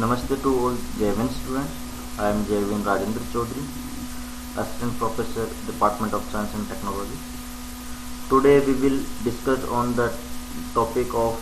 Namaste to all J1 students. I am J1 Rajendra Chaudhary, Assistant Professor, Department of Science and Technology. Today we will discuss on the topic of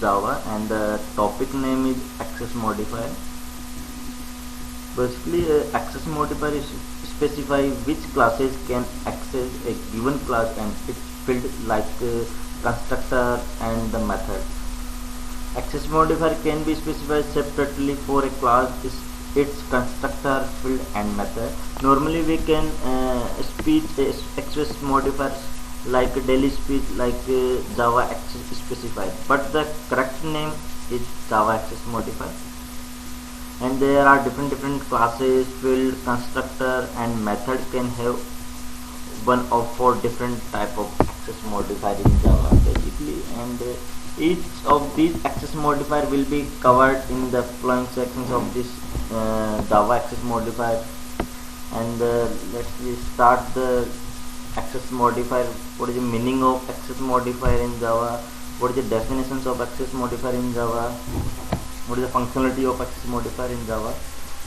Java, and the topic name is access modifier. Basically, access modifier is specify which classes can access a given class and its field, like constructor and the method. Access modifier can be specified separately for a class, its constructor, field and method. Normally we can speech access modifiers like daily speech, like Java access specifier, but the correct name is Java access modifier. And there are different classes, field, constructor and method can have one of four different type of access modifier in Java basically, and each of these access modifier will be covered in the following sections of this Java access modifier. And let's start the access modifier. What is the meaning of access modifier in Java? What is the definitions of access modifier in Java? What is the functionality of access modifier in Java?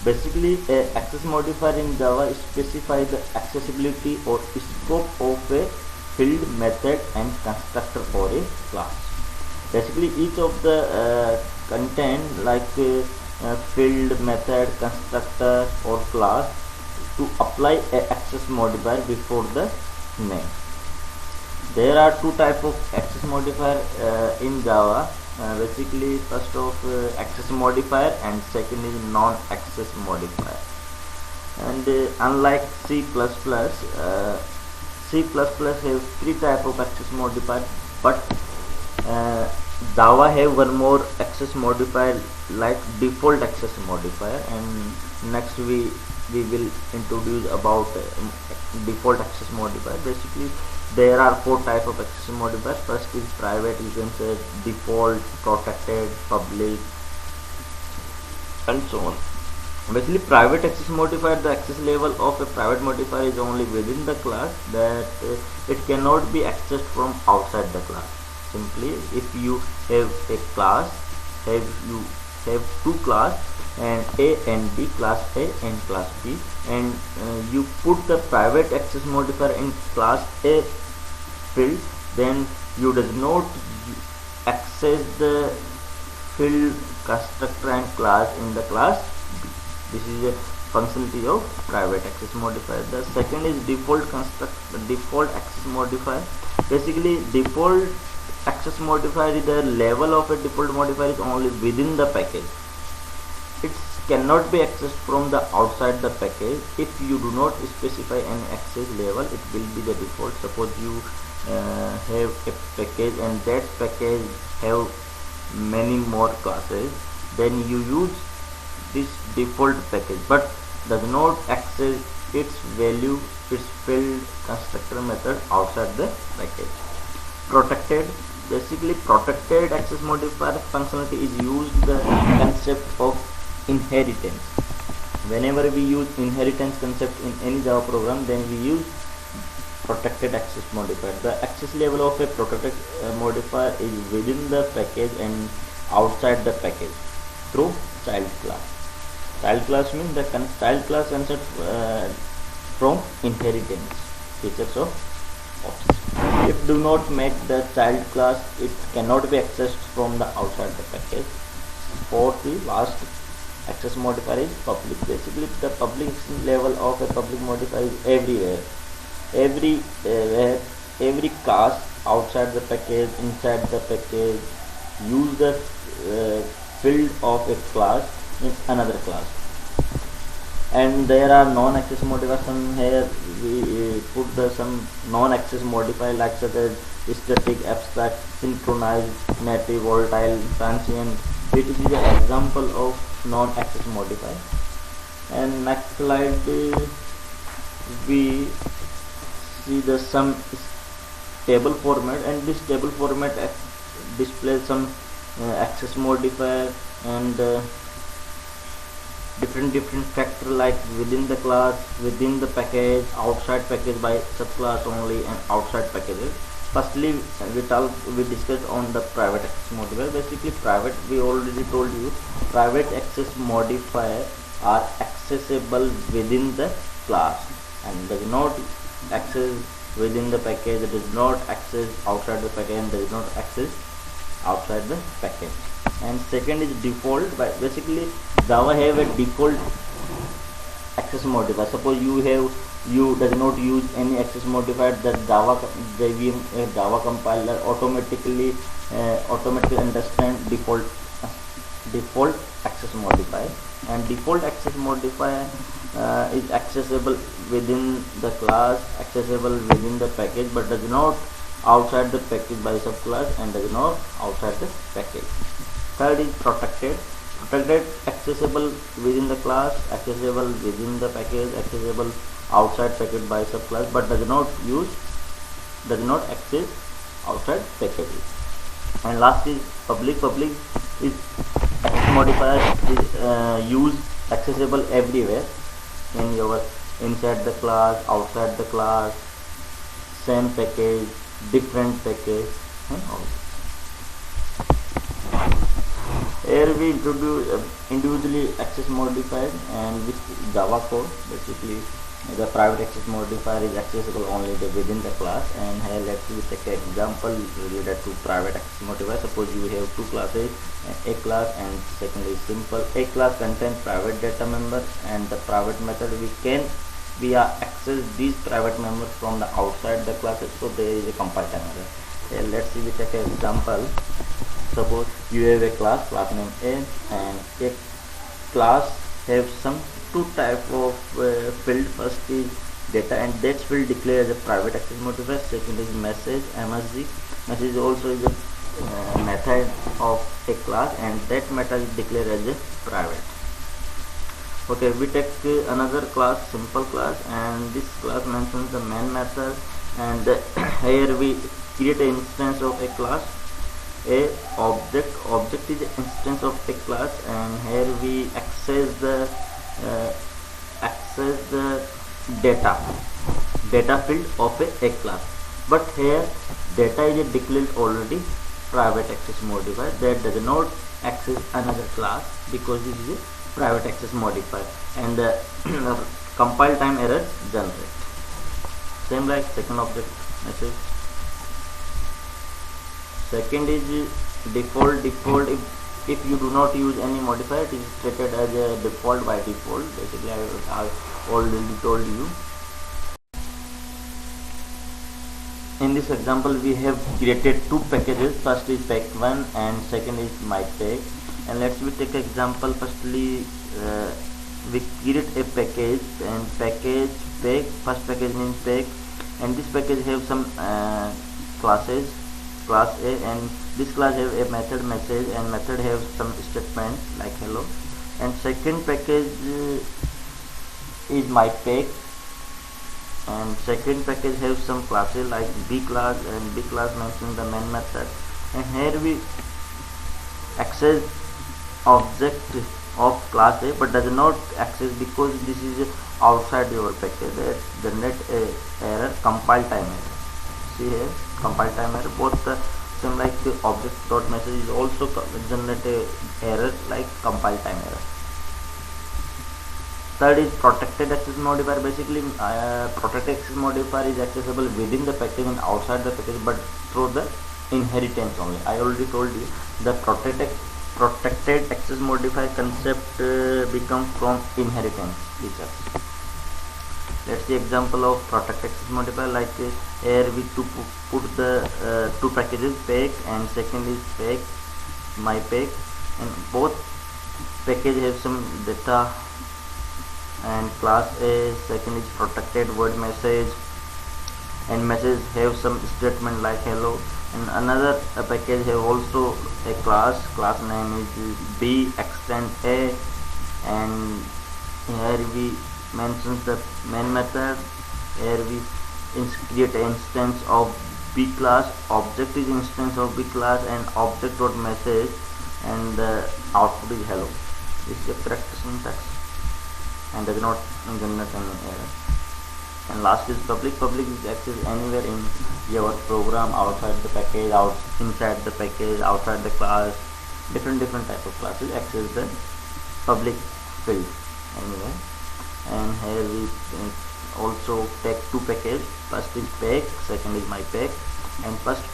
Basically, access modifier in Java specifies the accessibility or scope of a field, method and constructor for a class. Basically, each of the content like field, method, constructor or class to apply a access modifier before the name. There are two types of access modifier in Java. Basically, first of access modifier and second is non-access modifier. And unlike C++, C++ have three type of access modifier, but Java have one more access modifier like default access modifier, and next we will introduce about default access modifier. Basically, there are four type of access modifiers. First is private, you can say default, protected, public and so on. Basically, private access modifier, the access level of a private modifier is only within the class, that it cannot be accessed from outside the class. Simply, if you have a class, you have two class and A and B, class A and class B, and you put the private access modifier in class A field, then you does not access the field, constructor and class in the class B. This is a functionality of private access modifier. The second is default access modifier. Basically, default access modifier is the level of a default modifier is only within the package. It cannot be accessed from the outside the package. If you do not specify an access level, it will be the default. Suppose you have a package and that package have many more classes, then you use this default package but does not access its value, its field, constructor, method outside the package. Protected. Basically, protected access modifier functionality is used the concept of inheritance. Whenever we use inheritance concept in any Java program, then we use protected access modifier. The access level of a protected modifier is within the package and outside the package through child class. Child class means the child class concept from inheritance features of objects. If do not make the child class, it cannot be accessed from the outside the package. Fourth, the last access modifier is public. Basically, the public level of a public modifier is everywhere. Every class outside the package, inside the package, use the field of a class in another class. And there are non-access modifiers. Some here we put some non-access modifier like such as static, abstract, synchronized, native, volatile, transient. It is an example of non-access modifier. And next slide we see the some table format, and this table format displays some access modifier and different factor like within the class, within the package, outside package by subclass only, and outside packages. Firstly, we discussed on the private access modifier. Basically, we already told you, private access modifier are accessible within the class and does not access within the package, does not access outside the package, and does not access outside the package. And second is default. Basically, Java have a default access modifier. Suppose you does not use any access modifier, that Java compiler automatically understand default access modifier. And default access modifier is accessible within the class, accessible within the package, but does not outside the package by subclass, and does not outside the package. Third is protected. Accessible within the class, accessible within the package, accessible outside package by subclass, but does not access outside packages. And last is public. Is access modifier is used accessible everywhere in your inside the class, outside the class, same package, different package, and all. Here we introduce individually access modifier and with Java code. Basically, the private access modifier is accessible only within the class. And here let's take an example related to private access modifier. Suppose you have two classes, a class and second is simple. A class contains private data member, and the private method we are access these private members from the outside the classes. So there is a compile time error. Here let's see, we take an example. Suppose you have a class name A, and a class have some two type of field. First is data, and that field declared as a private access modifier. Second is message, MSG. Message also is a method of a class, and that method is declared as a private. Okay, we take another class, simple class, and this class mentions the main method, and here we create an instance of a class. A object is an instance of a class, and here we access the data field of a class. But here data is declared already private access modifier, that does not access another class because this is a private access modifier, and the compile time error generate. Same like second object message. Second is default. If you do not use any modifier, it is treated as a default by default. Basically, I already told you. In this example, we have created two packages. First is pack1 and second is mypack. And let's we take example. Firstly, we create a package, and package pack. First package means pack, and this package have some classes. Class A, and this class have a method message, and method have some statements like hello. And second package is mypack, and second package have some classes like B class, and B class mentions the main method. And here we access object of class A, but does not access because this is outside your package. That generate a error, compile time error. See here, compile time error. Both the same like the object dot message is also generate a error like compile time error. Third is protected access modifier. Basically, protected access modifier is accessible within the package and outside the package, but through the inheritance only. I already told you the protected access modifier concept become from inheritance features. Let's see example of protected access modifier. Like here we put the two packages, pack and second is pack, mypack, and both package have some data and class A. Second is protected word message, and message have some statement like hello. And another package have also a class name is B extend A, and here we mentions the main method. Here we create an instance of B class, object is instance of B class, and object dot message, and the output is hello. This is the correct syntax and does not generate any error. And last is public. Public is access anywhere in your program, outside the package, out inside the package, outside the class, different type of classes access the public field anywhere. And here we also take two package. First is pack, second is my pack. And first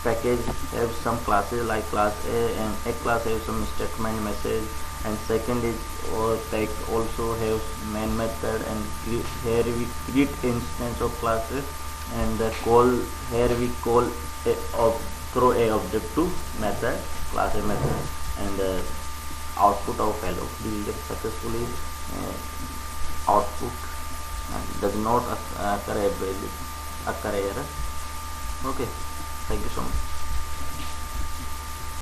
package have some classes like class A, and A class have some statement message, and second is or pack also have main method, and here we create instance of classes, and the call here we call throw a object to method, class A method, and output of hello. This is successfully output does not occur error. Okay, thank you so much.